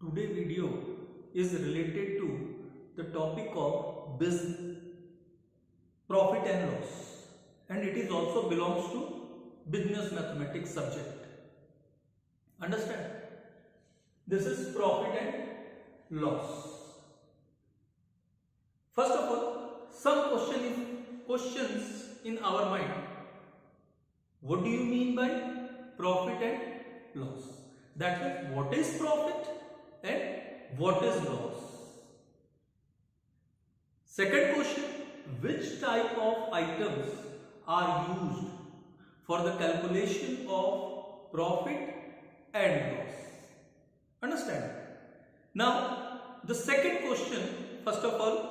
Today video is related to the topic of business profit and loss, and it is also belongs to business mathematics subject. Understand? This is profit and loss. First of all, some questions in our mind. What do you mean by profit and loss? That is, what is profit and what is loss? Second question, which type of items are used for the calculation of profit and loss? Understand? Now, the second question, first of all,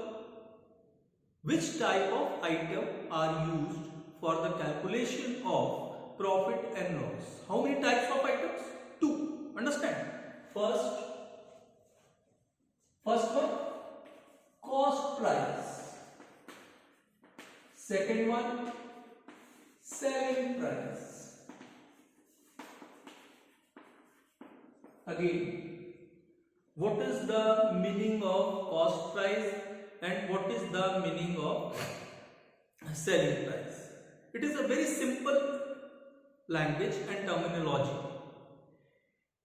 which type of item are used for the calculation of profit and loss? How many types of items? Two. Understand? First one, cost price. Second one, selling price. Again, what is the meaning of cost price and what is the meaning of selling price? It is a very simple language and terminology.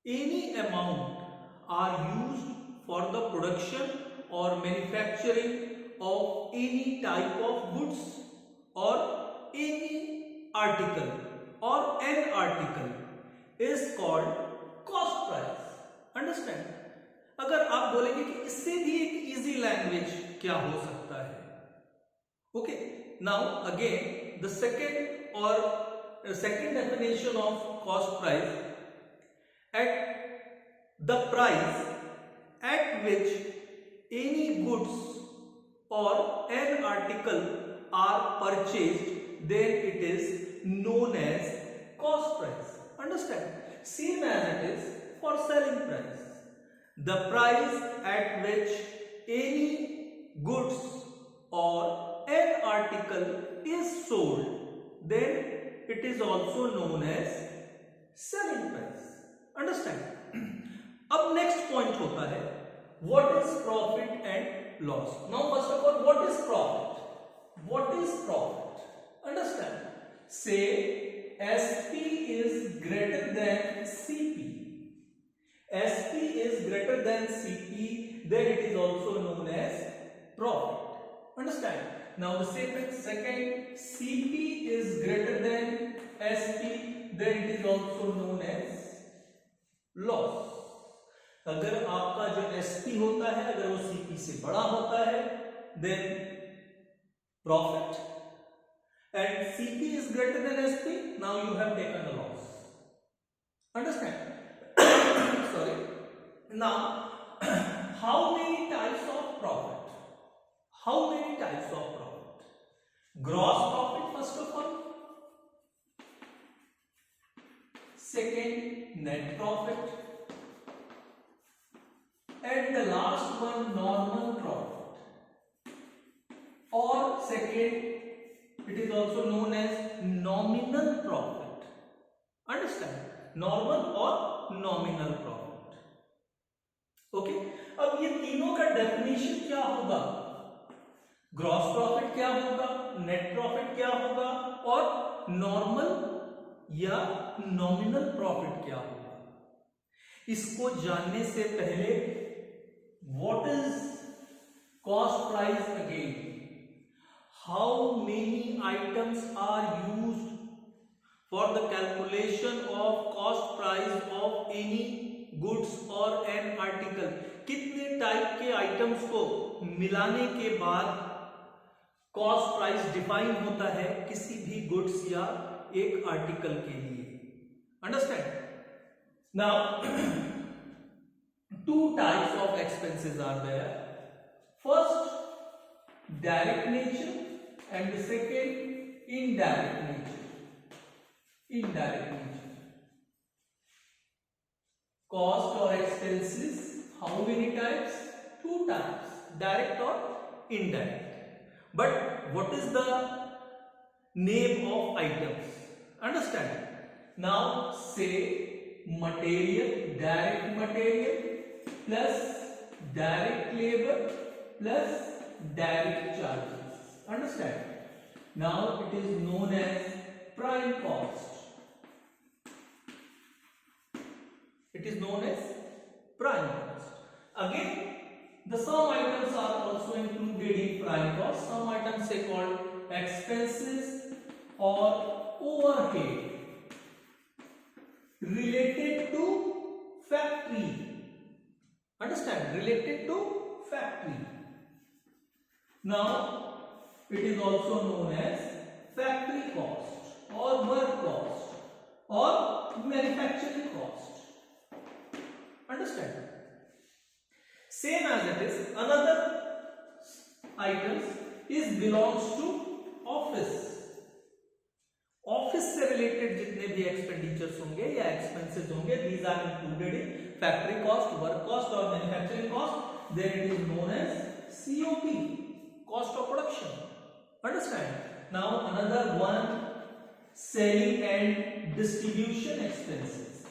Any amount are used for the production or manufacturing of any type of goods or any article or an article is called cost price. Understand? अगर आप बोलेंगे कि इससे भी एक easy language क्या हो सकता है? Okay, now again the second definition of cost price, at the price at which any goods or an article are purchased, then it is known as cost price. Understand? Same as it is for selling price. The price at which any goods or an article is sold, then it is also known as selling price. Understand? अब next point होता है, what is profit and loss? Now first of all, what is profit? What is profit? Understand? Say SP is greater than CP. SP is greater than CP, then it is also known as profit. Understand? Now the second, CP is greater than SP, then it is also known as loss. अगर आपका जो SP होता है, अगर वो CP से बड़ा होता है, then profit, and CP is greater than SP, now you have taken the loss. Understand? Sorry. Now, how many types of profit? How many types of profit? Gross profit first of all. Second, net profit. And the last one, normal profit. Or second, it is also known as nominal profit. Understand? Normal or nominal profit. Okay, अब ये तीनों का definition क्या होगा? Gross profit क्या होगा, net profit क्या होगा और नॉर्मल या नॉमिनल प्रॉफिट क्या होगा? इसको जानने से पहले what is cost price again? How many items are used for the calculation of cost price of any goods or an article? कितने टाइप के आइटम्स को मिलाने के बाद कॉस्ट प्राइस डिफाइन होता है किसी भी गुड्स या एक आर्टिकल के लिए? Understand? Now two types of expenses are there. First, direct nature, and the second, indirect nature. Indirect nature. Cost or expenses, how many types? Two types, direct or indirect. But what is the name of items? Understand? Now say material, direct material, plus direct labor plus direct charges. Understand? Now it is known as prime cost. It is known as prime cost. Again, the some items are also included in prime cost. Some items are called expenses or overhead related to factory. Understand? Related to factory. Now, it is also known as factory cost or work cost or manufacturing cost. Understand? Same as it is, another items is belongs to office. Office से related जितने भी expenditures होंगे या expenses होंगे, these are included in factory cost, work cost or manufacturing cost. Then it is known as COP, cost of production. Understand? Now another one, selling and distribution expenses.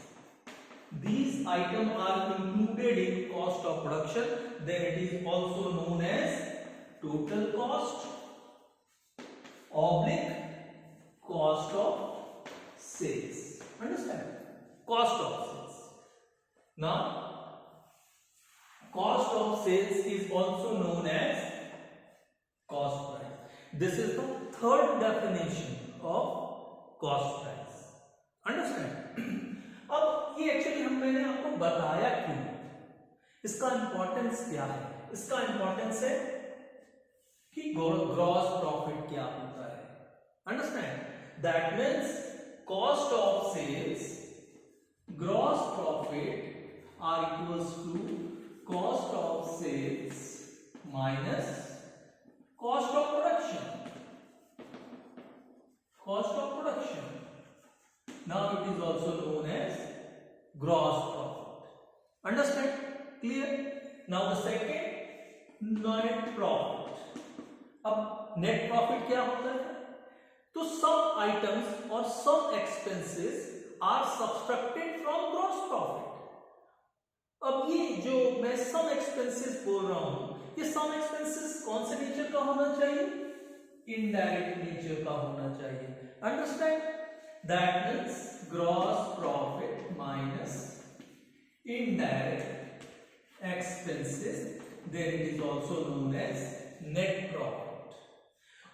These items are included in cost of production. Then it is also known as total cost oblique cost of sales. Understand? Cost of sales. Now, cost of sales is also known as cost price. This is the third definition of cost price. Understand? अब ये actually मैंने आपको बताया क्यों, इसका importance क्या है? इसका इंपॉर्टेंस है कि ग्रॉस प्रॉफिट क्या होता है. Understand? That means cost of sales, gross profit are equals to cost of sales minus cost of production. Cost of production. Now it is also known as gross profit. Understand? Clear? Now the second, net profit. अब net profit क्या होता है? तो some items or some expenses are subtracted from gross profit. अब ये जो मैं some expenses बोल रहा हूं, ये some expenses कौन से नेचर का होना चाहिए? Indirect नेचर का होना चाहिए. Understand? That means gross profit minus indirect expenses. Then it is also known as net profit.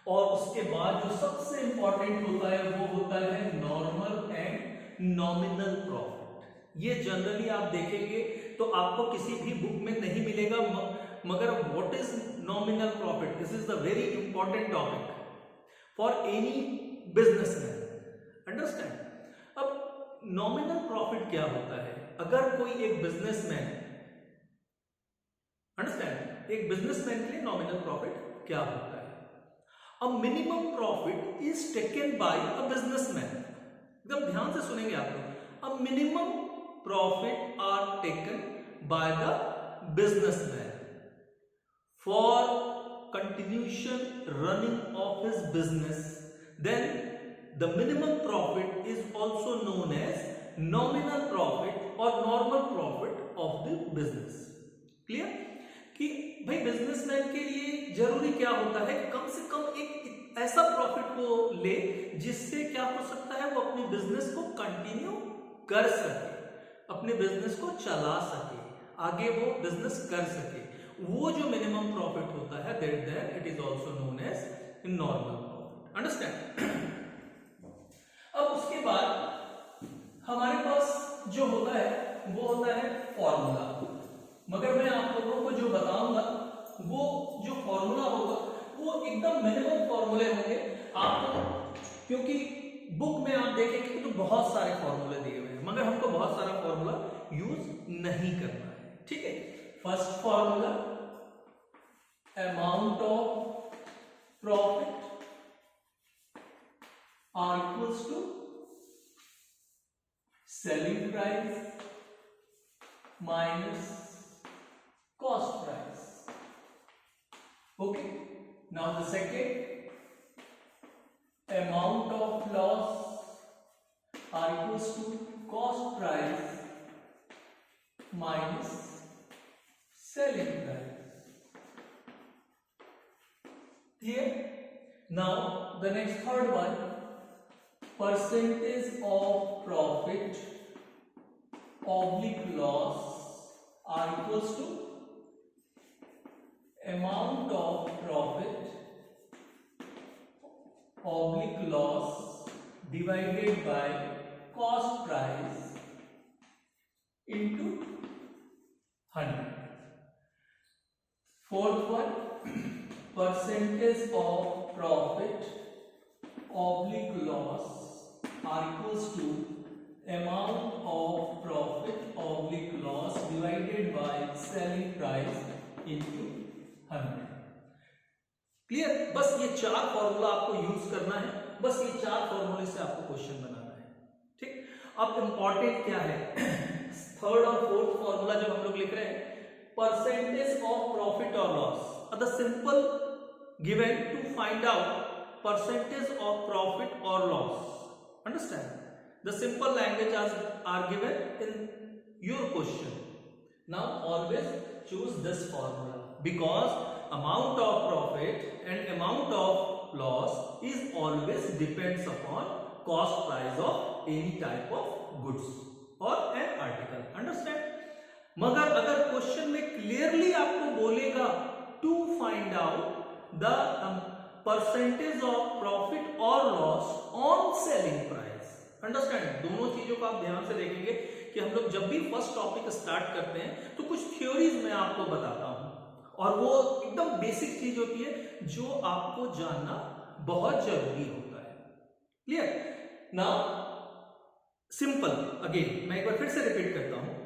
और उसके बाद जो सबसे इंपॉर्टेंट होता है वो होता है नॉर्मल एंड नॉमिनल प्रॉफिट. ये जनरली आप देखेंगे तो आपको किसी भी बुक में नहीं मिलेगा, मगर what is nominal profit? This is the very important topic for any businessman. Understand? अब नॉमिनल प्रॉफिट क्या होता है? अगर कोई एक बिजनेसमैन, अंडरस्टैंड, एक बिजनेसमैन के लिए नॉमिनल प्रॉफिट क्या होता है? A minimum profit is taken by a businessman. एकदम ध्यान से सुनेंगे आप लोग. A minimum profit are taken by the businessman for continuation running of his business. Then the minimum profit is also known as nominal profit or normal profit of the business. Clear? कि भाई businessman के लिए जरूरी क्या होता है? कम से कम एक ऐसा प्रॉफिट को ले जिससे क्या हो सकता है, वो अपने बिजनेस को कंटिन्यू कर सके, अपने बिजनेस को चला सके, आगे वो बिजनेस कर सके. वो जो मिनिमम प्रॉफिट होता है, that it is also known as normal profit. Understand? अब उसके बाद हमारे पास जो होता है वो होता है फॉर्मूला. मगर मैं आप लोगों को जो बताऊंगा वो जो फॉर्मूला होगा वो एकदम मिनिमम फॉर्मूले होंगे. आपको क्योंकि बुक में आप देखेंगे तो बहुत सारे फॉर्मूले दिए हुए हैं, मगर हमको बहुत सारा फॉर्मूला यूज नहीं करना है. ठीक है? First formula, amount of profit are equals to selling price minus cost price. Okay. Now the second, amount of loss are equals to cost price minus selling price. Clear? Now the next third one, percentage of profit oblique loss are equals to amount of profit oblique loss divided by cost price into 100. Fourth one, percentage of profit oblique loss are equals to amount of profit oblique loss divided by selling price into 100. Clear? बस ये चार formula आपको use करना है, बस ये चार फॉर्मूले से आपको क्वेश्चन बनाना है. ठीक, अब इंपॉर्टेंट क्या है, थर्ड और फोर्थ फॉर्मूला जब हम लोग लिख रहे हैं, परसेंटेज ऑफ प्रॉफिट और loss are the simple given to find out percentage of profit or loss. Understand? The simple language are given in your question. Now always choose this formula, because amount of profit and amount of loss is always depends upon cost price of any type of goods or an article. Understand? मगर अगर question में clearly आपको बोलेगा to find out the percentage of profit और loss on selling price, understand, दोनों चीजों को आप ध्यान से देखेंगे कि हम लोग जब भी फर्स्ट टॉपिक स्टार्ट करते हैं तो कुछ थ्योरीज मैं आपको बताता हूं, और वो एकदम बेसिक चीज होती है जो आपको जानना बहुत जरूरी होता है. क्लियर? नाउ सिंपल, अगेन मैं एक बार फिर से रिपीट करता हूं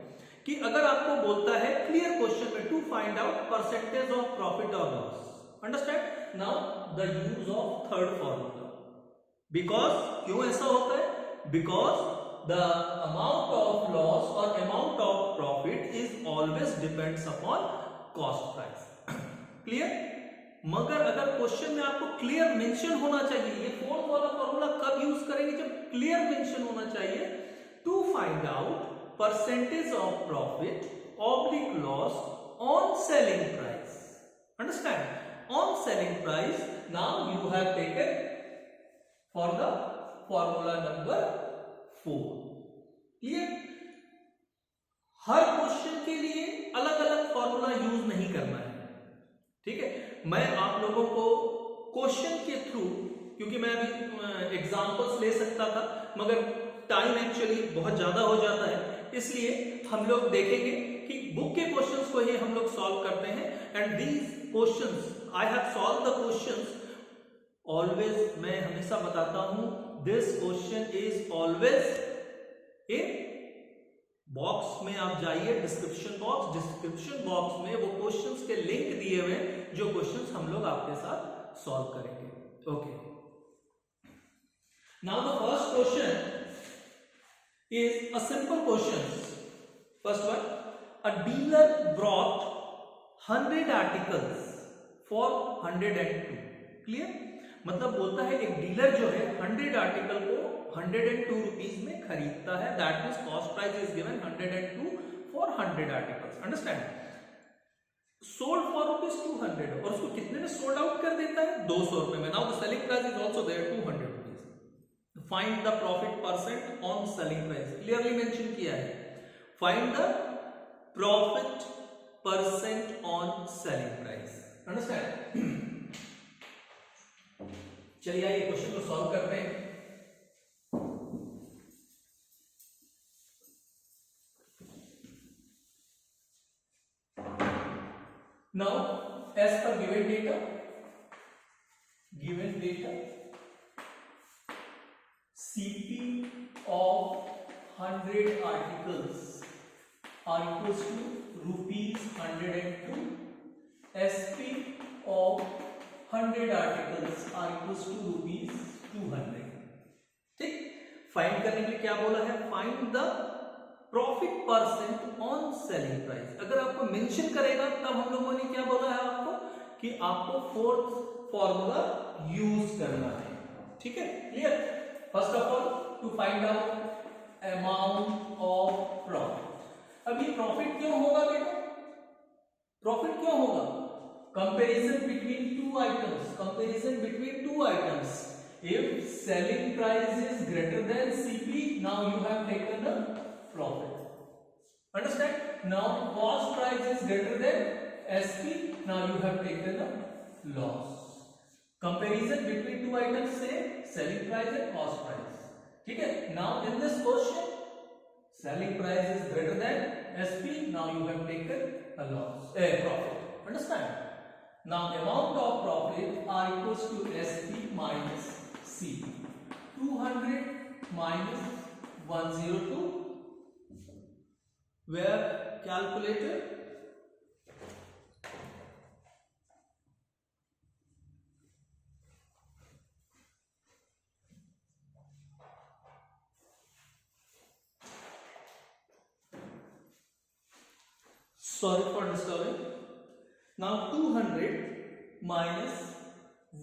कि अगर आपको बोलता है क्लियर क्वेश्चन में to find out percentage of profit और loss, understand, now the use of third formula, because क्यों ऐसा होता है, because the amount of loss और amount of profit is always depends upon cost price. Clear? मगर अगर question में आपको क्लियर मेंशन होना चाहिए, ये फोर्थ वाला फॉर्मूला कब यूज करेंगे, जब क्लियर मेंशन होना चाहिए, to find out percentage of profit oblique loss on selling price. Understand? On selling price, now you have taken for the formula number 4. Clear? Her question के लिए अलग अलग फॉर्मूला यूज नहीं करना है. ठीक है, मैं आप लोगों को क्वेश्चन के थ्रू, क्योंकि मैं अभी एग्जांपल्स ले सकता था मगर टाइम एक्चुअली बहुत ज्यादा हो जाता है, इसलिए हम लोग देखेंगे कि बुक के क्वेश्चंस को ही हम लोग सॉल्व करते हैं. And these questions I have solve the questions always, मैं हमेशा बताता हूं, this question is always in box में. आप जाइए डिस्क्रिप्शन बॉक्स में वो क्वेश्चंस के लिंक दिए हुए हैं जो क्वेश्चंस हम लोग आपके साथ सॉल्व करेंगे. Okay, now the first question is a simple question. First one, a dealer brought 100 articles for 102. Clear? मतलब बोलता है एक डीलर जो है 100 आर्टिकल को 102 रुपीज में खरीदता है. That means cost price is given 102 for 100 articles. Understand? Sold for ₹200 और उसको कितने में सोल्ड आउट कर देता है, 200 रुपए में. Now the selling price is also there 200 rupees. Find the profit percent on selling price, clearly mention किया है. Find the profit percent on selling price. Understand? चलिए आइए क्वेश्चन को सॉल्व करते हैं. Now as per given data CP of 100 articles are equals to ₹102. SP of 100 articles are equals to ₹200. ठीक, find करने के लिए क्या बोला है, find the profit percent on selling price. अगर आपको मेंशन करेगा तब हम लोगों ने क्या बोला है आपको कि आपको फोर्थ फॉर्मूला यूज करना है. ठीक है, clear? First of all to find out amount of profit. अब ये प्रॉफिट क्यों होगा बेटा, प्रॉफिट क्यों होगा? Comparison between two items, comparison between two items. If selling price is greater than CP, now you have taken a profit. Understand? Now cost price is greater than SP, now you have taken a loss. Comparison between two items say selling price and cost price. ठीक है? Now in this question, selling price is greater than SP, now you have taken a loss, profit. Understand? Now amount of profit are equals to SP minus CP. 200 minus 102. Where calculator? Sorry for disturbing. Now 200 minus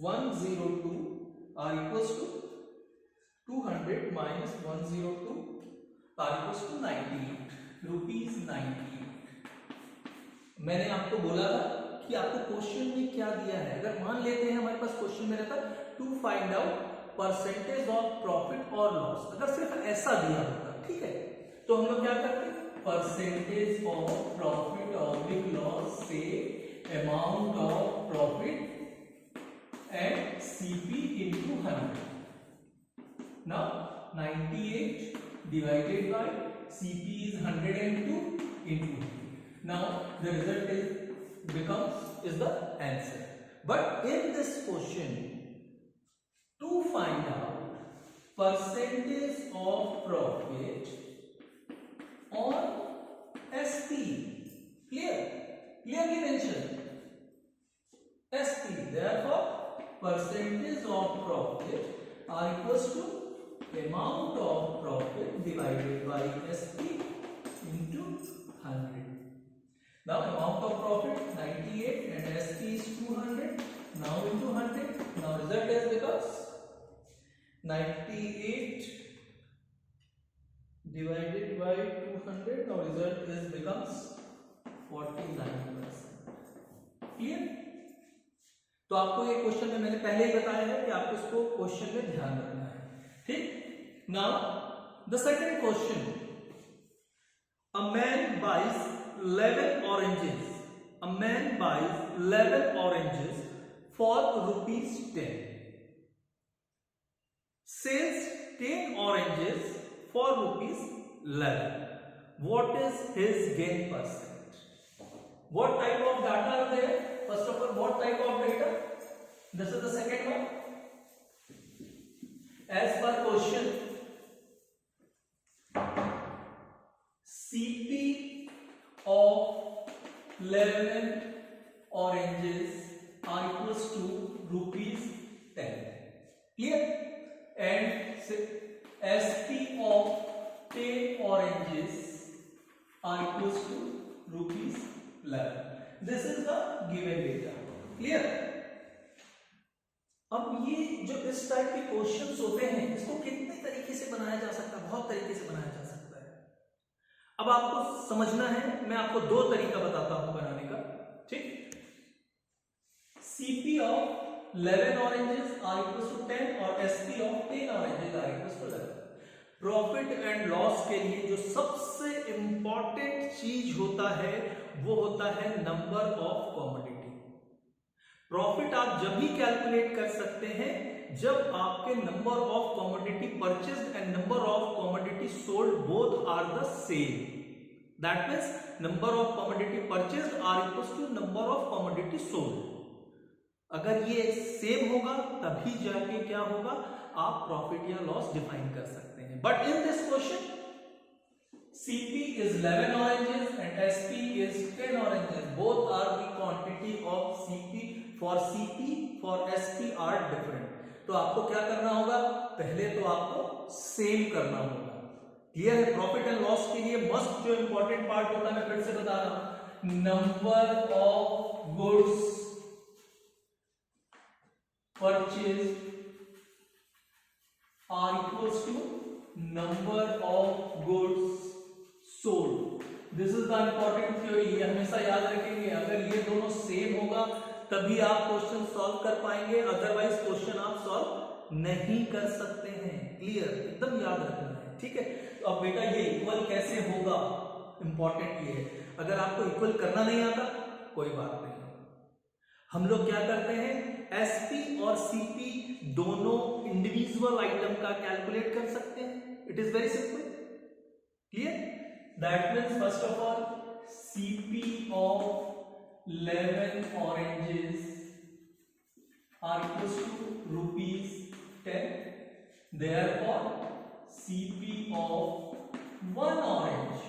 102 are equals to 200 minus 102 are equals to 98 rupees 98. मैंने आपको बोला था कि आपको question में क्या दिया है. अगर मान लेते हैं हमारे पास क्वेश्चन में रहता to find out percentage of profit और लॉस, अगर सिर्फ ऐसा दिया होता, ठीक है, तो हम लोग क्या करते? परसेंटेज ऑफ प्रॉफिट और लॉस से amount of profit and CP into 100. Now 98 divided by CP is 102 into 100. Now the result is the answer. But in this question, to find out percentage of profit on SP, clearly mentioned SP. Therefore percentage of profit are equals to amount of profit divided by SP into 100. Now amount of profit 98 and SP is 200. Now into 100. Now result is becomes 98 divided by 200. Now result is becomes 49%. Clear? तो आपको ये question में मैंने पहले ही बताया है कि आपको इसको क्वेश्चन में ध्यान रखना है. ठीक. Now the second question, a man buys 11 oranges. A man buys 11 oranges for ₹10. Sells 10 oranges for ₹11. What is his gain percent? What type of data are there? First of all, what type of data? This is the second one. As per question, CP of 11 oranges are equals to ₹10. Clear? And SP of 10 oranges are equals to ₹11. This is the given data. Clear? अब ये जो इस type के questions होते हैं, इसको कितने तरीके से बनाया जा सकता है? बहुत तरीके से बनाया जा सकता है. अब आपको समझना है, मैं आपको दो तरीका बताता हूं बनाने का. ठीक. CP of 11 oranges are equals to 10 और SP of 10 oranges are equals to 11. Profit and loss के लिए जो सबसे इंपॉर्टेंट चीज होता है वो होता है नंबर ऑफ कमोडिटी. प्रॉफिट आप जब भी कैलकुलेट कर सकते हैं जब आपके number of commodity purchased and number of commodity sold both are the same. That means number of commodity purchased are equals to number of commodity sold. अगर ये सेम होगा तभी जाके क्या होगा, आप प्रॉफिट या लॉस डिफाइन कर सकते हैं. But in this question CP is 11 oranges and SP is 10 oranges. Both are the quantity of CP. For CP for SP are different. तो आपको क्या करना होगा, पहले तो आपको सेम करना होगा. क्लियर है? प्रॉफिट एंड लॉस के लिए मस्ट जो इंपॉर्टेंट पार्ट होता है मैं फिर से बता रहा हूं, number of goods purchase are equals to number of goods sold. This is the important theory, ये हमेशा याद रखेंगे। अगर ये दोनों सेम होगा तभी आप क्वेश्चन सॉल्व कर पाएंगे, अदरवाइज क्वेश्चन आप सॉल्व नहीं कर सकते हैं। क्लियर, एकदम याद रखना है, ठीक है। तो अब बेटा ये इक्वल कैसे होगा, इंपॉर्टेंट ये है। अगर आपको इक्वल करना नहीं आता कोई बात नहीं, हम लोग क्या करते हैं, एसपी और सीपी दोनों इंडिविजुअल आइटम का कैलकुलेट कर सकते हैं। It is very simple, clear. That means first of all CP of 11 oranges are equals to ₹10. Therefore, CP of 1 orange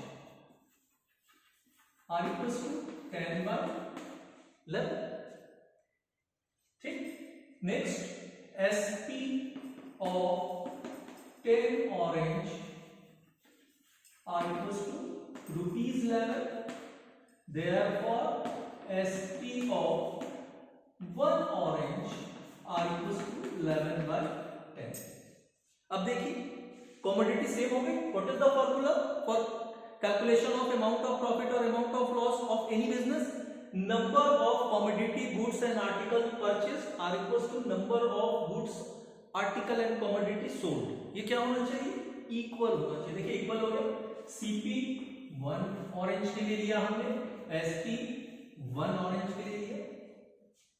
are equals to 10/11. ठीक। Next SP of 10 orange are equals to ₹11. Therefore, SP of 1 orange are equals to 11/10. अब देखिए commodity same हो गई। What is the formula for calculation of amount of profit और amount of loss of any business? Number of commodity goods and article purchase are equals to number of goods article and commodity sold. ये क्या होना चाहिए, equal होना चाहिए। देखिए equal हो गया। सीपी 1 ऑरेंज के लिए लिया हमने, एसपी 1 ऑरेंज के लिए लिया।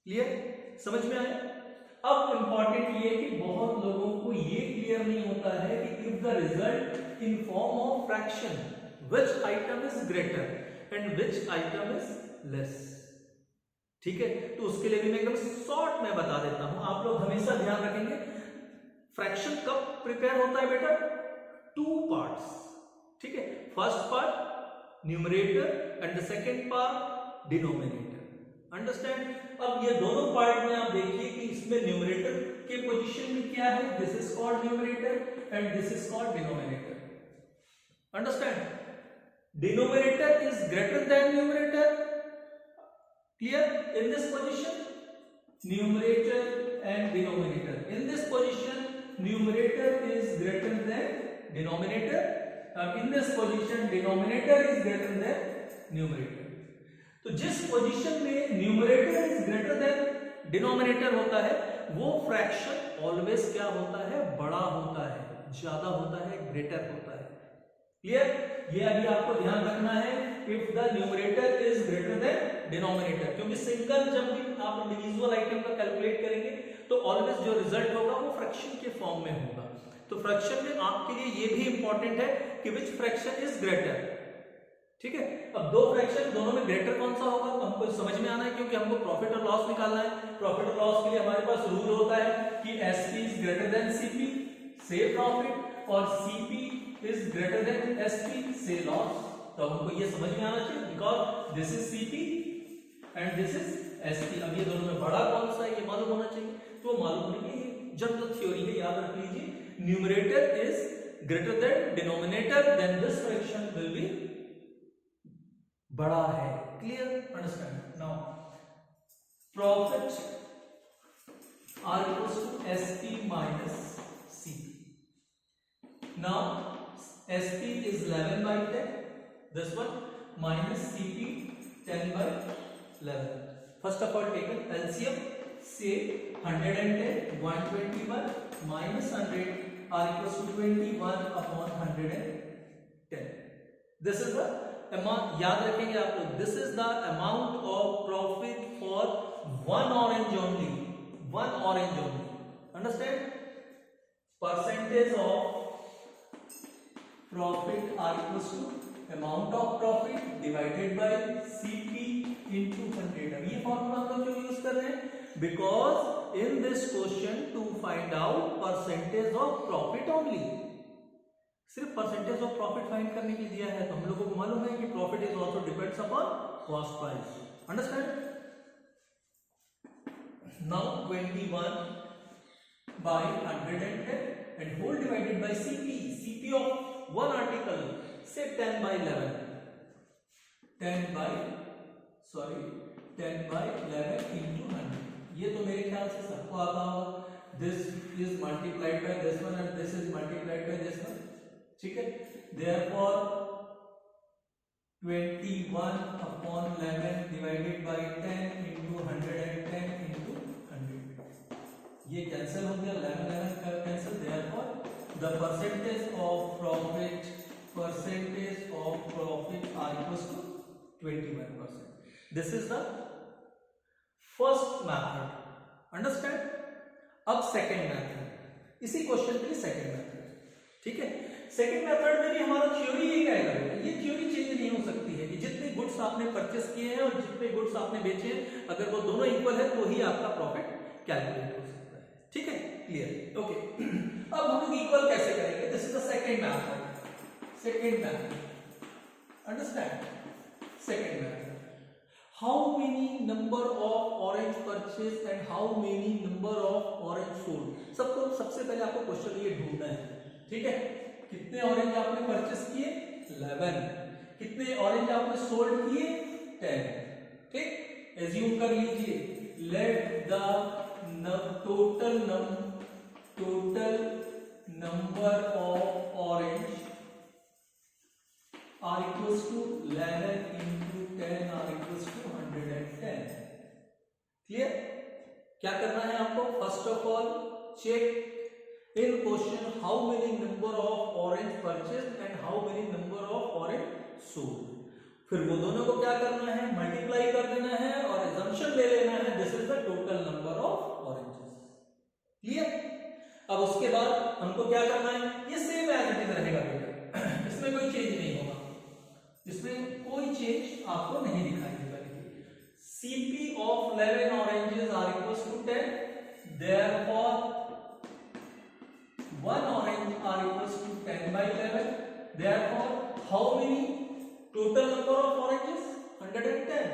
क्लियर, समझ में आया? अब इंपॉर्टेंट ये है कि बहुत लोगों को ये क्लियर नहीं होता है कि if the result in form of fraction which item is greater and which item is less. ठीक है, तो उसके लिए भी मैं एकदम शॉर्ट में बता देता हूं। आप लोग हमेशा ध्यान रखेंगे फ्रैक्शन कब प्रिपेयर होता है बेटा, 2 पार्ट्स। ठीक है, first part numerator and the second part denominator. Understand? अब ये दोनों पार्ट में आप देखिए कि इसमें न्यूमरेटर के पोजीशन में क्या है, this is called numerator and this is called denominator. Understand? Denominator is greater than numerator. Clear? In this position numerator and denominator, in this position numerator is greater than denominator, in this position denominator is greater than numerator। तो जिस position में numerator is greater than denominator होता है वो fraction always क्या होता है, बड़ा होता है, ज्यादा होता है, ग्रेटर होता है। क्लियर? ये अभी आपको ध्यान रखना है, if the numerator is greater than denominator, क्योंकि सिंगल जब भी आप इंडिविजुअल आइटम का कैलकुलेट करेंगे तो ऑलवेज जो रिजल्ट होगा वो फ्रैक्शन के फॉर्म में होगा। तो फ्रैक्शन में आपके लिए ये भी इंपॉर्टेंट है कि विच फ्रैक्शन इज ग्रेटर। ठीक है, अब दो फ्रैक्शन दोनों में ग्रेटर कौन सा होगा तो हमको समझ में आना है, क्योंकि हमको प्रॉफिट और लॉस निकालना है। प्रॉफिट और लॉस के लिए हमारे पास रूल होता है कि SP is greater than CP से प्रॉफिट और CP is greater than SP से लॉस। तो हमको ये समझ में आना चाहिए because this is CP and this is SP. अब ये दोनों में बड़ा कौन सा है ये मालूम होना चाहिए, तो मालूम नहीं है, ये जनरल थ्योरी है, याद रख लीजिए। Numerator is greater than denominator, then this fraction will be बड़ा है। Clear? Understand? Now, profit are equals to SP minus CP. Now, SP is 11/10. This one minus CP 10/11. First of all, taken LCM. Say 110, 121 minus 100. are equals to 21/110. This is the amount, याद रखेंगे आप लोग, this is the amount of profit for one orange only, one orange only. Understand? Percentage of profit are equals to amount of profit divided by CP into 100. अब ये formula हम लोग क्यों use कर रहे हैं, because in this question to find out percentage of profit only, सिर्फ percentage of profit find करने के लिए दिया है। तो हम लोगों को मालूम है कि profit is also depends upon cost price. Understand? Now 21/110 and whole divided by CP, CP of one article, say 10/11, 10/11 into 100। ये तो मेरे ख्याल से सबको आता होगा। This is multiplied by this one and this is multiplied by this one. ठीक है, therefore 21/11 divided by 10 into 110 into 100. ये कैंसिल हो गया, 11 cancel, therefore the percentage of profit are equals to 21%. This is the first method. Understand? अब second method, इसी question के लिए second method, ठीक है। सेकेंड मेथड में भी हमारा थ्योरी यही रहेगा, ये थ्योरी चेंज नहीं हो सकती है कि जितने गुड्स आपने परचेस किए हैं और जितने गुड्स आपने बेचे हैं, अगर वो दोनों इक्वल है तो ही आपका प्रॉफिट कैलकुलेट हो सकता है, ठीक है, क्लियर, ओके। अब हम लोग इक्वल कैसे करेंगे? This is the second method, understand, second method. How many number of orange purchased and how many number of orange sold? सबसे पहले आपको क्वेश्चन ये ढूंढना है, ठीक है। कितने ऑरेंज आपने परचेस किए? 11। कितने ऑरेंज आपने सोल्ड किए? 10, ठीक। एज्यूम कर लीजिए, let the total number of orange are equals to 11 into 10 are equals to 110। Clear? क्या करना है आपको? First of all check in question how many number of orange purchase and how many number of orange sold. फिर वो दोनों को क्या करना है? मल्टीप्लाई कर देना है और assumption ले लेना है this is the total number of oranges. Clear? अब उसके बाद हमको क्या करना है? ये सेम एज इट इज रहेगा बेटा, इसमें कोई चेंज नहीं होगा, इसमें कोई चेंज आपको नहीं दिखाई देगा। CP of 11 oranges are equals to 10, therefore 1 orange are equals to 10 by 11, therefore how many total number of oranges? 110.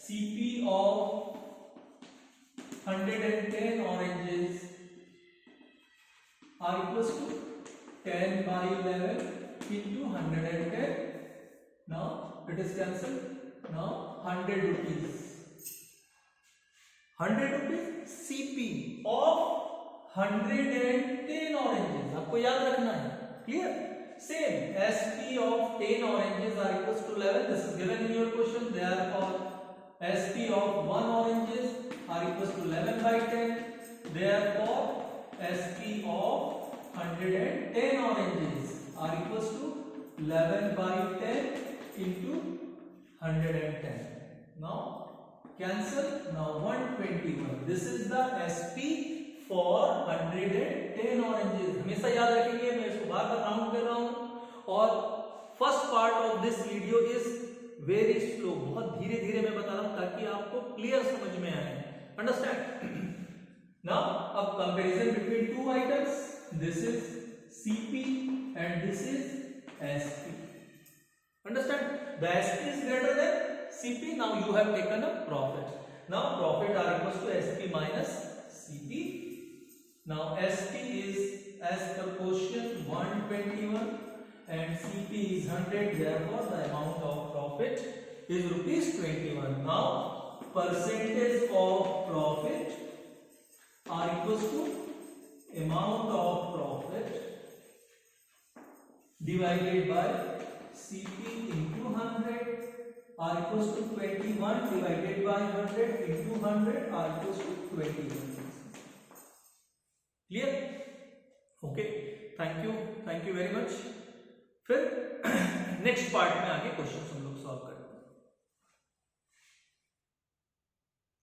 CP of 110 oranges are equals to 10 by 11 into 110. Now it is cancelled. Now 100 rupees. 100 rupees CP of 110 oranges. आपको याद रखना है, clear? Same SP of 10 oranges are equals to 11. This is given in your question. Therefore SP of 1 oranges are equals to 11 by 10. Therefore SP of 110 oranges are equals to 11 by 10 into 110. Now cancel. Now 121. This is the SP for 110 oranges. हमेशा याद रखेंगे, मैं इसको बार बार round कर रहा हूं। और first part of this video is very slow, बहुत धीरे धीरे मैं बता रहा हूं ताकि आपको क्लियर समझ में आए। अंडरस्टैंड? नाउ अब comparison between two items, this is CP and this is SP. Understand? The SP is greater than CP. Now you have taken a profit. Now profit are equals to SP minus CP. Now SP is as per question 121 and CP is 100. Therefore the amount of profit is rupees 21. Now percentage of profit are equals to amount of profit divided by CP into 100 are equals to 21 divided by 100 into 100 are equals to 21. Clear? Okay. Thank you very much. फिर next part में आगे question